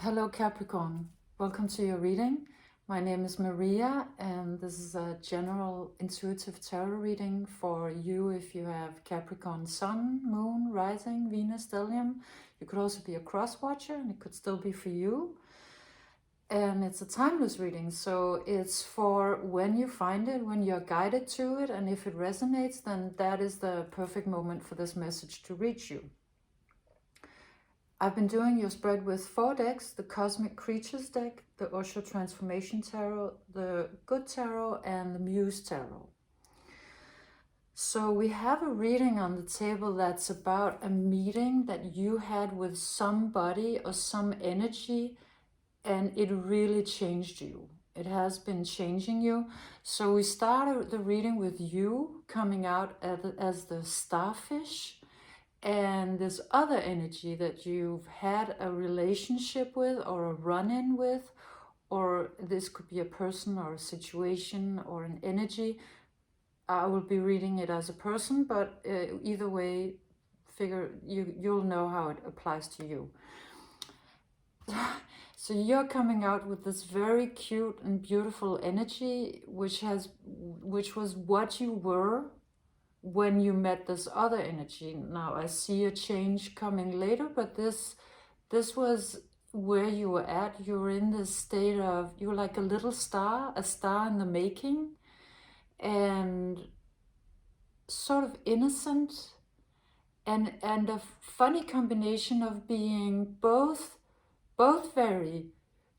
Hello Capricorn, welcome to your reading. My name is Maria and this is a general intuitive tarot reading for you if you have Capricorn Sun, Moon, Rising, Venus, stellium. You could also be a cross watcher and it could still be for you. And it's a timeless reading, so it's for when you find it, when you're guided to it, and if it resonates, then that is the perfect moment for this message to reach you. I've been doing your spread with 4 decks, the Cosmic Creatures deck, the Osho Transformation Tarot, the Good Tarot, and the Muse Tarot. So we have a reading on the table that's about a meeting that you had with somebody or some energy, and it really changed you. It has been changing you. So we started the reading with you coming out as the starfish, and this other energy that you've had a relationship with or a run-in with, or this could be a person or a situation or an energy. I will be reading it as a person, but either way, you'll know how it applies to you. So you're coming out with this very cute and beautiful energy, which was what you were when you met this other energy. Now I see a change coming later, but this was where you were at. You were in this state of, you were like a little star, a star in the making, and sort of innocent, and a funny combination of being both very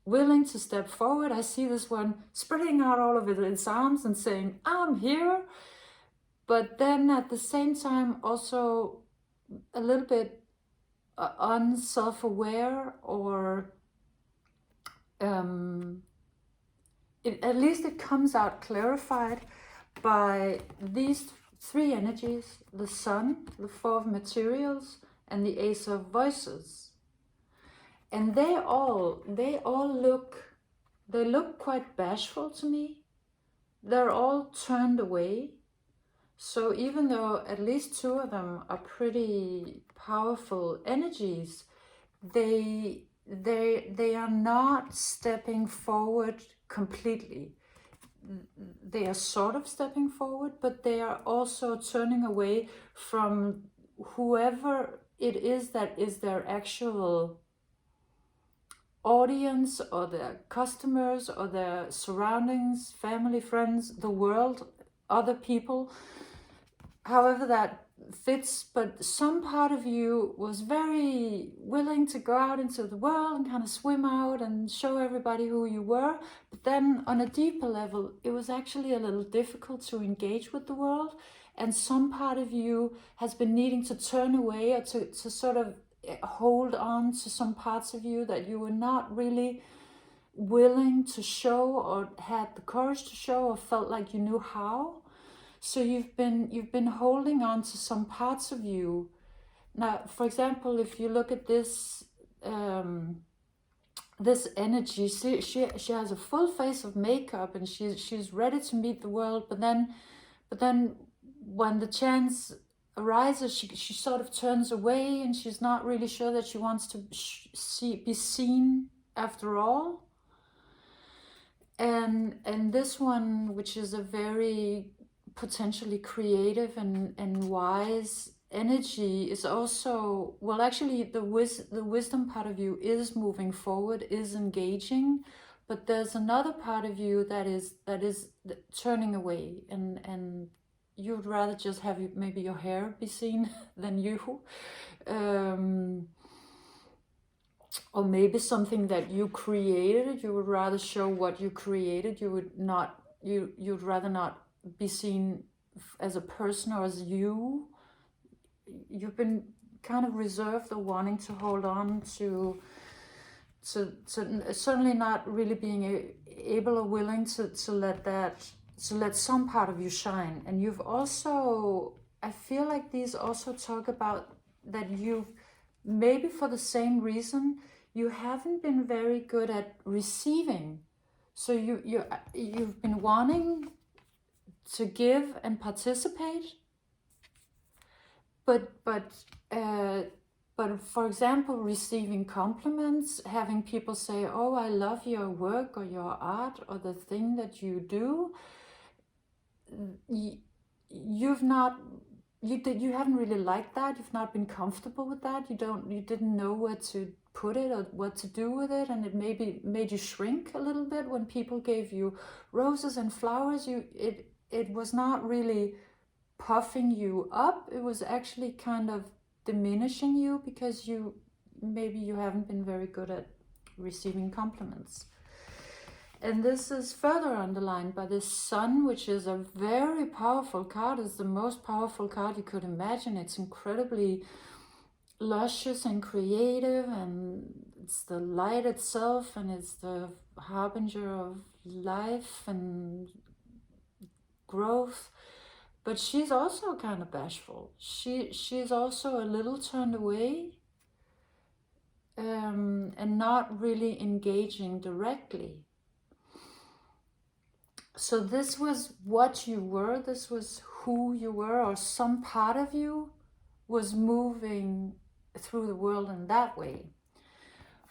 willing to step forward. I see this one spreading out all of its arms and saying, I'm here. But then at the same time, also a little bit unself-aware, or at least it comes out clarified by these 3 energies, the Sun, the 4 of Materials, and the Ace of Voices. And they all look quite bashful to me. They're all turned away. So even though at least 2 of them are pretty powerful energies, they are not stepping forward completely. They are sort of stepping forward, but they are also turning away from whoever it is that is their actual audience, or their customers, or their surroundings, family, friends, the world, other people, however that fits. But some part of you was very willing to go out into the world and kind of swim out and show everybody who you were. But then on a deeper level, it was actually a little difficult to engage with the world. And some part of you has been needing to turn away, or to sort of hold on to some parts of you that you were not really willing to show, or had the courage to show, or felt like you knew how. So you've been holding on to some parts of you. Now, for example, if you look at this this energy, she has a full face of makeup and she's ready to meet the world, but then when the chance arises, she sort of turns away, and she's not really sure that she wants to be seen after all. And this one, which is a very potentially creative and wise energy, is also, well, actually the wisdom part of you is moving forward, is engaging, but there's another part of you that is turning away, and you'd rather just have maybe your hair be seen than you, or maybe something that you created. You would rather show what you created. You'd rather not be seen as a person or as you. You've been kind of reserved, or wanting to hold on to certainly not really being able or willing to let some part of you shine. And you've also, I feel like these also talk about that you've, maybe for the same reason, you haven't been very good at receiving. So you've been wanting to give and participate, but But for example, receiving compliments, having people say, oh, I love your work or your art or the thing that you do, you've not, you haven't really liked that. You've not been comfortable with that. You didn't know where to put it or what to do with it, and it maybe made you shrink a little bit when people gave you roses and flowers. It was not really puffing you up. It was actually kind of diminishing you because maybe you haven't been very good at receiving compliments. And this is further underlined by this Sun, which is a very powerful card. It's the most powerful card you could imagine. It's incredibly luscious and creative, and it's the light itself, and it's the harbinger of life and growth. But she's also kind of bashful. She's also a little turned away, and not really engaging directly. So this was what you were, this was who you were, or some part of you was moving through the world in that way.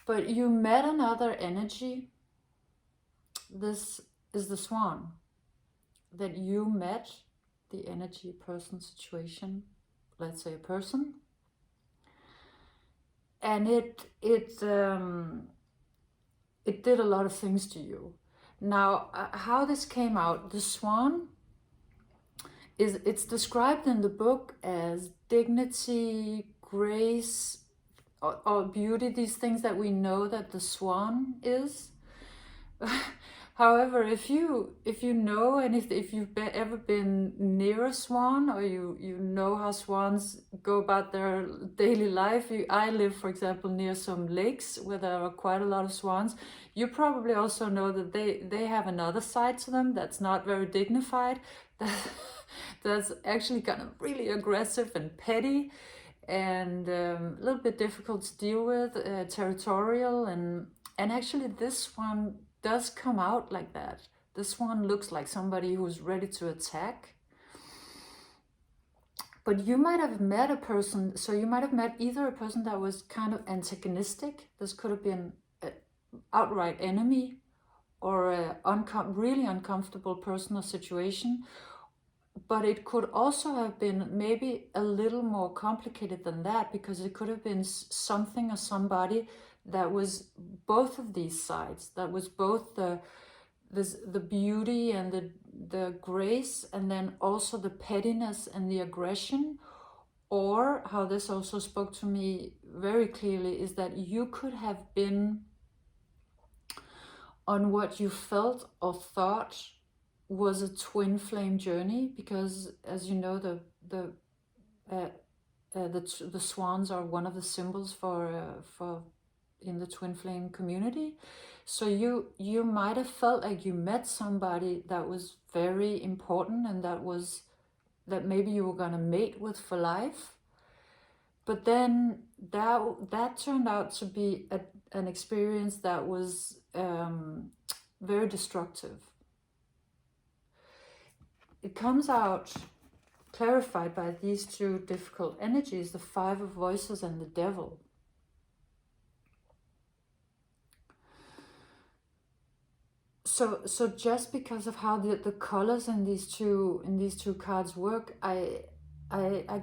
But you met another energy. This is the Swan, that you met the energy, person, situation, let's say a person. And it did a lot of things to you. Now, how this came out, the Swan, it's described in the book as dignity, grace, or beauty, these things that we know that the Swan is. However, if you know, and if you've ever been near a swan, or you know how swans go about their daily life, I live, for example, near some lakes where there are quite a lot of swans. You probably also know that they have another side to them that's not very dignified, that's actually kind of really aggressive and petty, and a little bit difficult to deal with, territorial, and actually this one does come out like that. This one looks like somebody who's ready to attack. But you might have met a person, so you might have met either a person that was kind of antagonistic. This could have been an outright enemy, or a really uncomfortable person or situation. But it could also have been maybe a little more complicated than that, because it could have been something or somebody that was both of these sides, that was both the beauty and the grace, and then also the pettiness and the aggression. Or how this also spoke to me very clearly is that you could have been on what you felt or thought was a twin flame journey, because as you know, the swans are one of the symbols for in the twin flame community. So you might have felt like you met somebody that was very important, and that maybe you were gonna mate with for life. But then that turned out to be an experience that was very destructive. It comes out clarified by these two difficult energies, the Five of Voices and the Devil. So just because of how the colors in these two cards work, I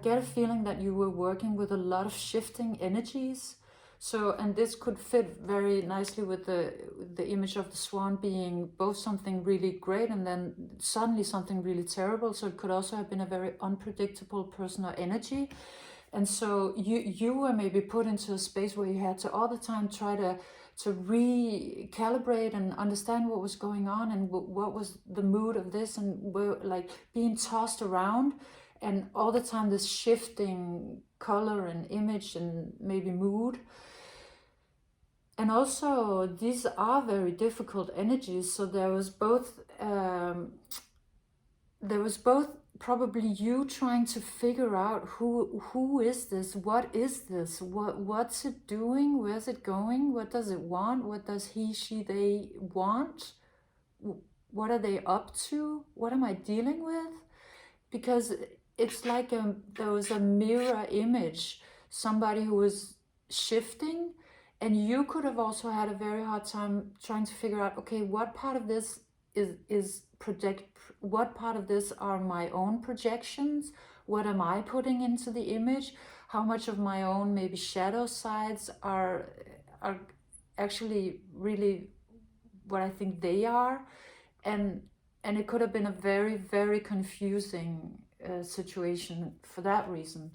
get a feeling that you were working with a lot of shifting energies. So, and this could fit very nicely with the image of the swan being both something really great and then suddenly something really terrible. So it could also have been a very unpredictable person or energy. And so you were maybe put into a space where you had to all the time try to recalibrate and understand what was going on and what was the mood of this, and were like being tossed around, and all the time this shifting color and image and maybe mood. And also these are very difficult energies, so there was both probably you trying to figure out who is this, what is this, what's it doing, where's it going, what does it want, what does he, she, they want, what are they up to, what am I dealing with? Because it's like there was a mirror image, somebody who was shifting, and you could have also had a very hard time trying to figure out, okay, what part of this what part of this are my own projections? What am I putting into the image? How much of my own maybe shadow sides are actually really what I think they are? And it could have been a very, very confusing situation for that reason.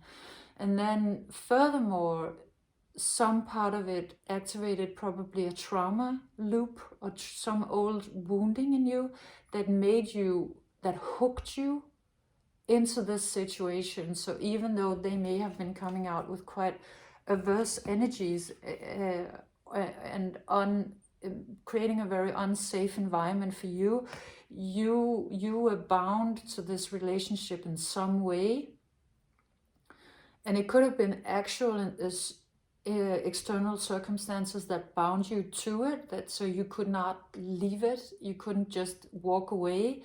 And then furthermore, some part of it activated probably a trauma loop or some old wounding in you that hooked you into this situation. So even though they may have been coming out with quite averse energies and creating a very unsafe environment for you, you were bound to this relationship in some way. And it could have been actual external circumstances that bound you to it, that so you could not leave it, you couldn't just walk away.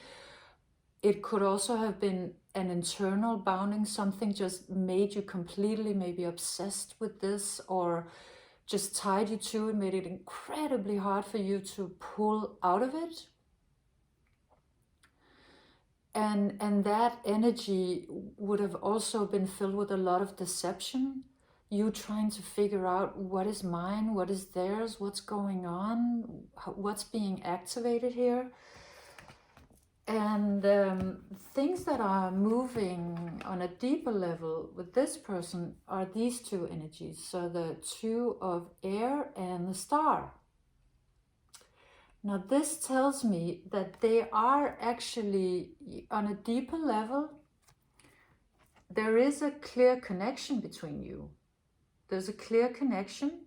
It could also have been an internal bounding, something just made you completely maybe obsessed with this, or just tied you to it, made it incredibly hard for you to pull out of it. And that energy would have also been filled with a lot of deception. You trying to figure out what is mine, what is theirs, what's going on, what's being activated here. And things that are moving on a deeper level with this person are these two energies. So the two of air and the star. Now this tells me that they are actually on a deeper level. There is a clear connection between you. There's a clear connection.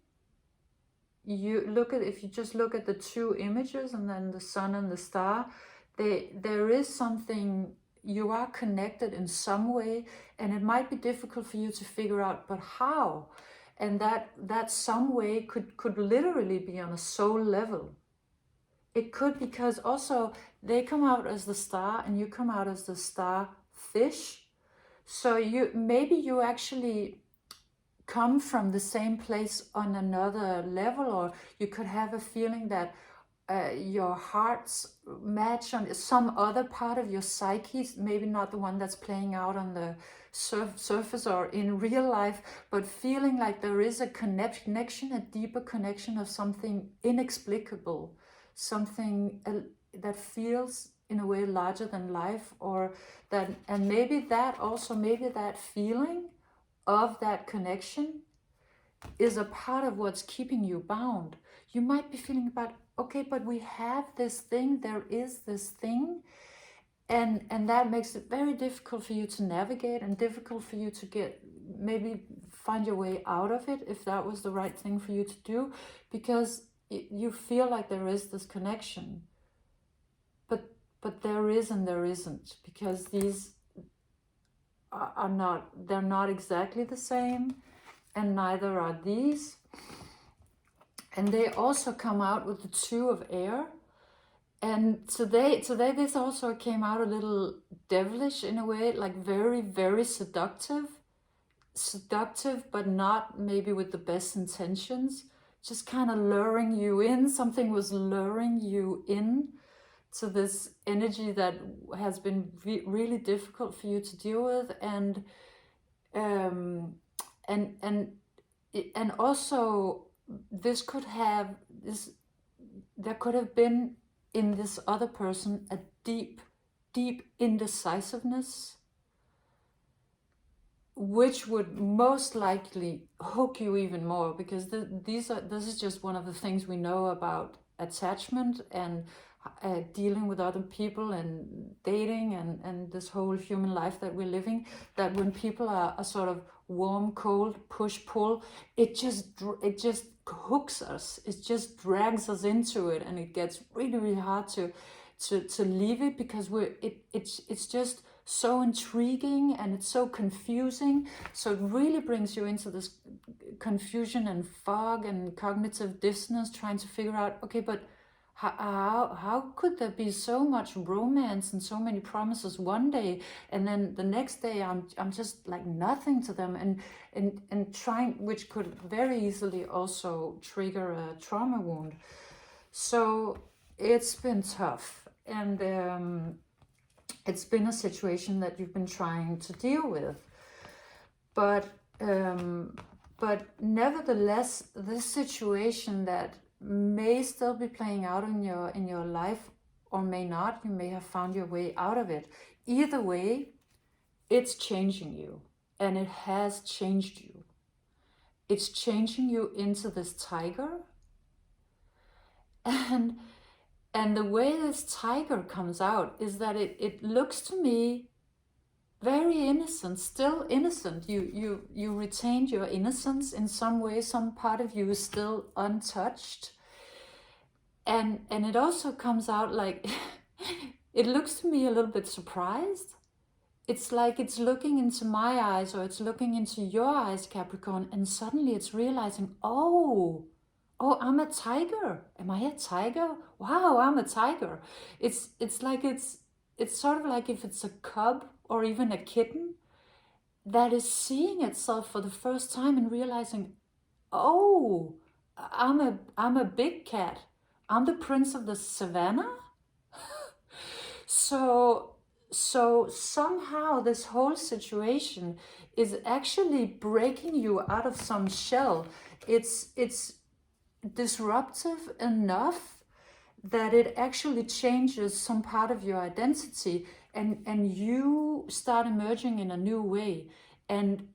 If you just look at the two images and then the sun and the star, there is something, you are connected in some way, and it might be difficult for you to figure out, but how? And that some way could literally be on a soul level. It could, because also they come out as the star and you come out as the star fish. So maybe you actually come from the same place on another level, or you could have a feeling that your hearts match on some other part of your psyche, maybe not the one that's playing out on the surface or in real life, but feeling like there is a connection, a deeper connection of something inexplicable, something that feels in a way larger than life, or that, and maybe that feeling of that connection is a part of what's keeping you bound. You might be feeling about, okay, but we have this thing, there is this thing, and that makes it very difficult for you to navigate and difficult for you to maybe find your way out of it, if that was the right thing for you to do, because you feel like there is this connection, but there is and there isn't, because these they're not exactly the same, and neither are these. And they also come out with the two of air. And today this also came out a little devilish in a way, like very, very seductive, but not maybe with the best intentions, just kind of luring you in. Something was luring you in to this energy that has been really difficult for you to deal with. And also there could have been in this other person a deep indecisiveness, which would most likely hook you even more, because this is just one of the things we know about attachment and dealing with other people and dating and this whole human life that we're living, that when people are sort of warm, cold, push, pull, it just hooks us, it just drags us into it, and it gets really, really hard to leave it, because it's just so intriguing and it's so confusing. So it really brings you into this confusion and fog and cognitive dissonance, trying to figure out, okay, but How could there be so much romance and so many promises one day, and then the next day I'm just like nothing to them, and trying, which could very easily also trigger a trauma wound. So it's been tough, and it's been a situation that you've been trying to deal with, but nevertheless, this situation that may still be playing out in your life, or may not, you may have found your way out of it. Either way, it's changing you, and it has changed you. It's changing you into this tiger, and the way this tiger comes out is that it looks to me very innocent, still innocent. You retained your innocence in some way. Some part of you is still untouched, and it also comes out like it looks to me a little bit surprised. It's like it's looking into my eyes, or it's looking into your eyes, Capricorn, and suddenly it's realizing, oh, I'm a tiger. Am I a tiger? Wow, I'm a tiger. It's like it's sort of like if it's a cub or even a kitten that is seeing itself for the first time and realizing, oh, I'm a big cat. I'm the prince of the savannah. So somehow this whole situation is actually breaking you out of some shell. It's disruptive enough that it actually changes some part of your identity, and you start emerging in a new way, and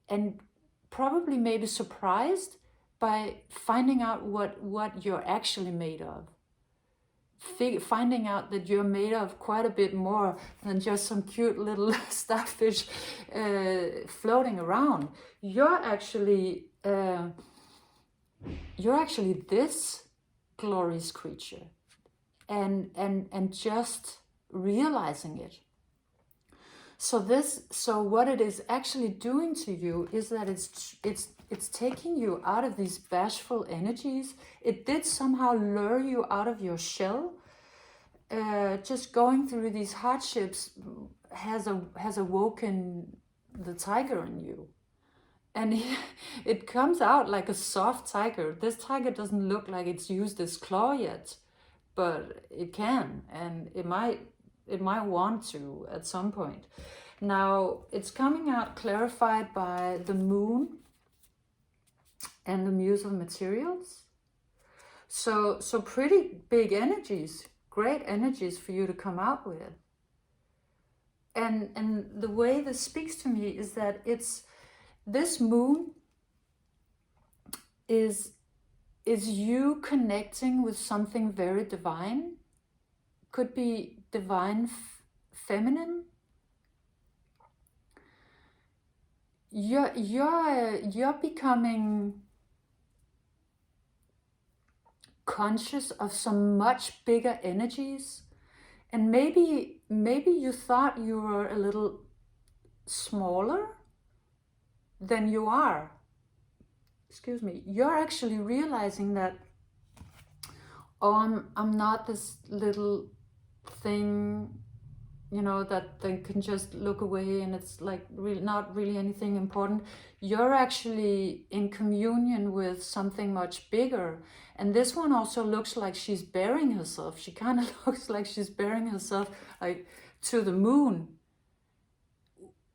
probably maybe surprised by finding out what you're actually made of. Finding out that you're made of quite a bit more than just some cute little starfish floating around. You're actually this glorious creature, and just realizing it. So what it is actually doing to you is that it's taking you out of these bashful energies. It did somehow lure you out of your shell. Just going through these hardships has awoken the tiger in you, and it comes out like a soft tiger. This tiger doesn't look like it's used its claw yet, but it can, and it might want to at some point. Now it's coming out clarified by the moon and the Muse of materials. So pretty big energies, great energies for you to come out with. And the way this speaks to me is that this moon is you connecting with something very divine. Could be divine feminine. You're becoming conscious of some much bigger energies, and maybe you thought you were a little smaller than you are. Excuse me. You're actually realizing that, oh, I'm not this little thing, that they can just look away and it's like really not really anything important. You're actually in communion with something much bigger. And this one also looks like she's bearing herself. She kind of looks like she's bearing herself like to the moon.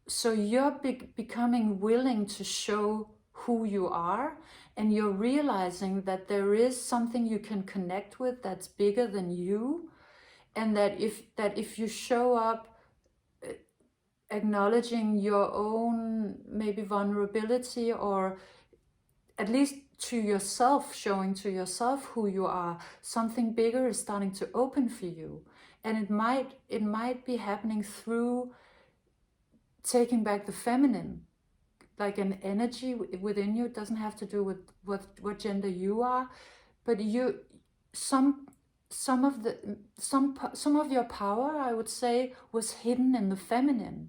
So you're becoming willing to show who you are, and you're realizing that there is something you can connect with that's bigger than you. And that if you show up acknowledging your own maybe vulnerability, or at least to yourself, showing to yourself who you are, something bigger is starting to open for you. And it might be happening through taking back the feminine, like an energy within you. It doesn't have to do with what gender you are, but some of your power, I would say, was hidden in the feminine.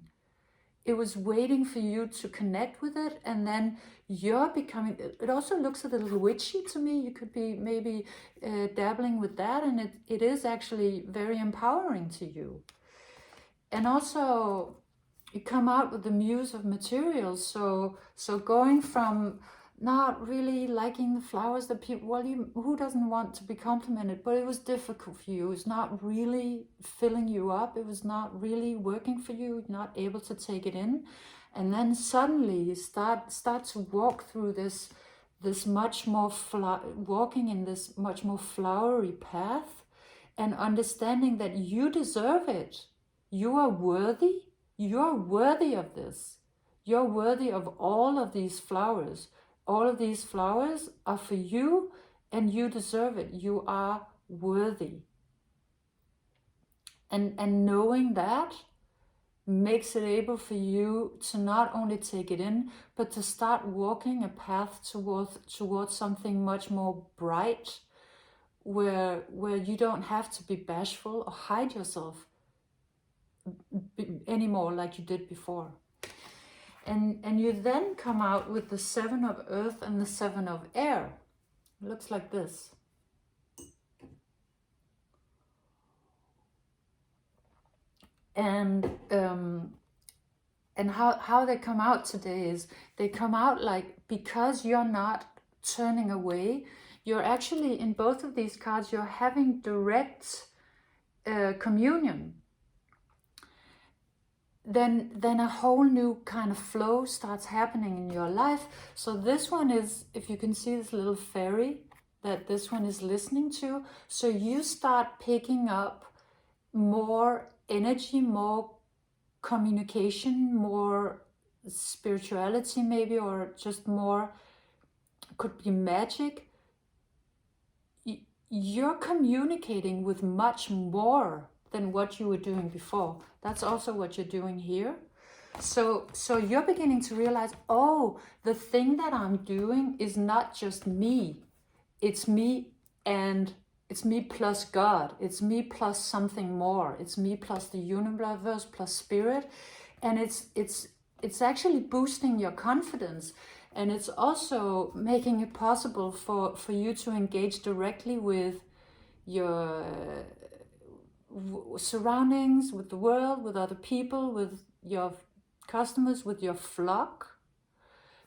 it was waiting for you to connect with it, and then you're becoming, it also looks a little witchy to me. You could be maybe dabbling with that, and it is actually very empowering to you. And also you come out with the Muse of materials, so going from not really liking the flowers that people, well, who doesn't want to be complimented, but it was difficult for you. It's not really filling you up. It was not really working for you, not able to take it in. And then suddenly you start to walk through this much more, walking in this much more flowery path, and understanding that you deserve it. You are worthy. You're worthy of this. You're worthy of all of these flowers. All of these flowers are for you, and you deserve it. You are worthy. And knowing that makes it able for you to not only take it in, but to start walking a path towards something much more bright, where you don't have to be bashful or hide yourself anymore like you did before. And you then come out with the 7 of earth and the 7 of air. It looks like this. And how they come out today is, they come out like, because you're not turning away, you're actually, in both of these cards, you're having direct communion. Then a whole new kind of flow starts happening in your life. So this one is, if you can see this little fairy that this one is listening to, so you start picking up more energy, more communication, more spirituality maybe, or just more, could be magic. You're communicating with much more than what you were doing before. That's also what you're doing here. So you're beginning to realize, oh, the thing that I'm doing is not just me. It's me, and it's me plus God. It's me plus something more. It's me plus the universe plus spirit. And it's actually boosting your confidence. And it's also making it possible for you to engage directly with your surroundings, with the world, with other people, with your customers, with your flock.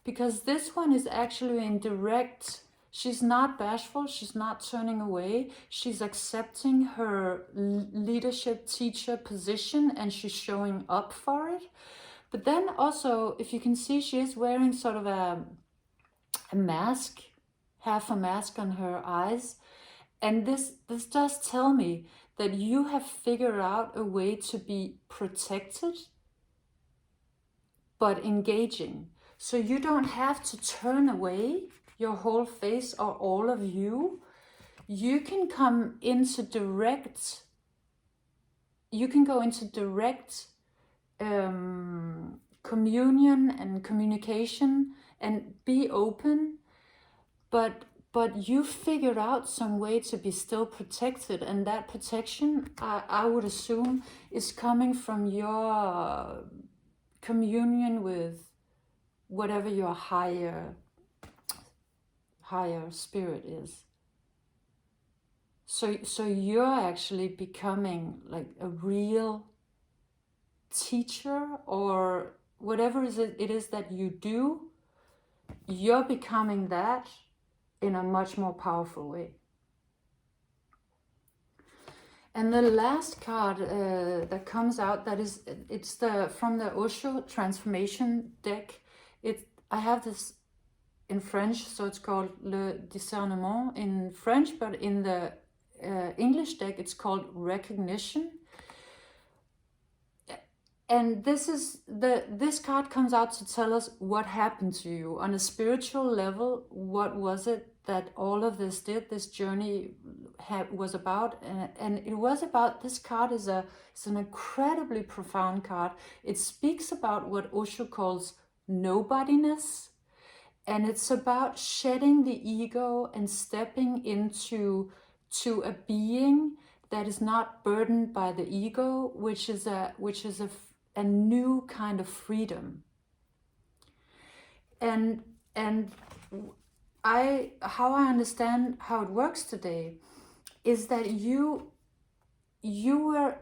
Because this one is actually in direct, she's not bashful, she's not turning away, she's accepting her leadership teacher position, and she's showing up for it. But then also, if you can see, she is wearing sort of a mask, half a mask on her eyes. And this does tell me that you have figured out a way to be protected, but engaging. So you don't have to turn away your whole face or all of you. You can come into direct, you can go into direct communion and communication and be open, but you figured out some way to be still protected, and that protection, I would assume, is coming from your communion with whatever your higher spirit is. So you're actually becoming like a real teacher, or whatever it is that you do, you're becoming that in a much more powerful way. And the last card that comes out, it's from the Osho transformation deck. I have this in French, so it's called Le Discernement in French, but in the English deck it's called Recognition. And this card comes out to tell us what happened to you on a spiritual level. What was it that all of this journey was about? And it was about, this card is an incredibly profound card. It speaks about what Osho calls nobodiness, and it's about shedding the ego and stepping into a being that is not burdened by the ego, which is a a new kind of freedom. And how I understand how it works today is that you were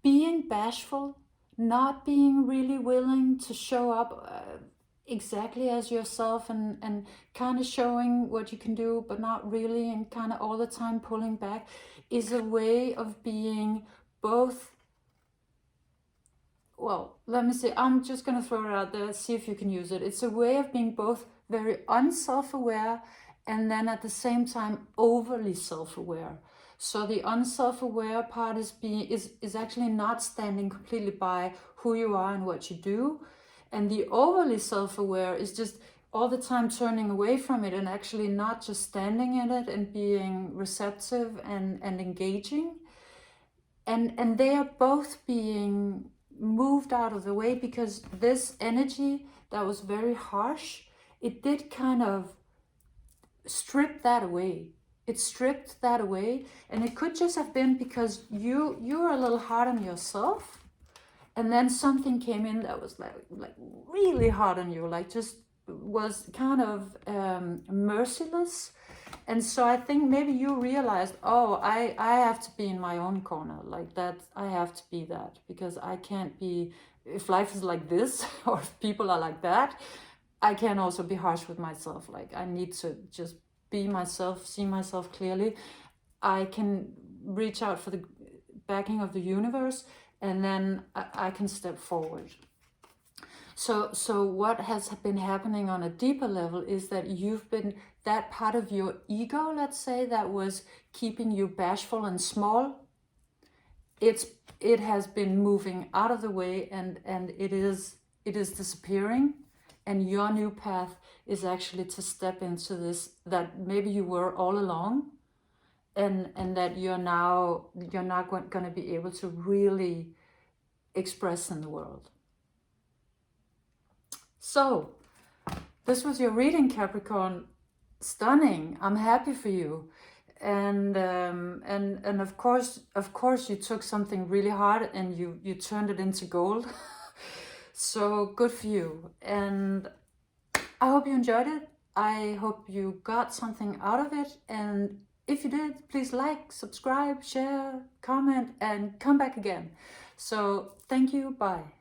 being bashful, not being really willing to show up exactly as yourself, and kind of showing what you can do but not really, and kind of all the time pulling back, is a way of being both, well, let me see, I'm just going to throw it out there, see if you can use it. It's a way of being both very unself-aware and then at the same time overly self-aware. So the unself-aware part is actually not standing completely by who you are and what you do. And the overly self-aware is just all the time turning away from it and actually not just standing in it and being receptive and engaging. And they are both being moved out of the way, because this energy that was very harsh, it did kind of strip that away. It stripped that away, and it could just have been because you were a little hard on yourself, and then something came in that was like really hard on you, like just was kind of merciless. And so I think maybe you realized, oh, I have to be in my own corner, like that. I have to be that, because I can't be, if life is like this or if people are like that, I can also be harsh with myself. Like I need to just be myself, see myself clearly. I can reach out for the backing of the universe, and then I can step forward. So what has been happening on a deeper level is that you've been, that part of your ego, let's say, that was keeping you bashful and small, it has been moving out of the way, and it is disappearing. And your new path is actually to step into this that maybe you were all along, and that you're not going to be able to really express in the world. So this was your reading, Capricorn. Stunning. I'm happy for you. And of course you took something really hard and you turned it into gold. So good for you. And I hope you enjoyed it. I hope you got something out of it. And if you did, please like, subscribe, share, comment, and come back again. So thank you. Bye.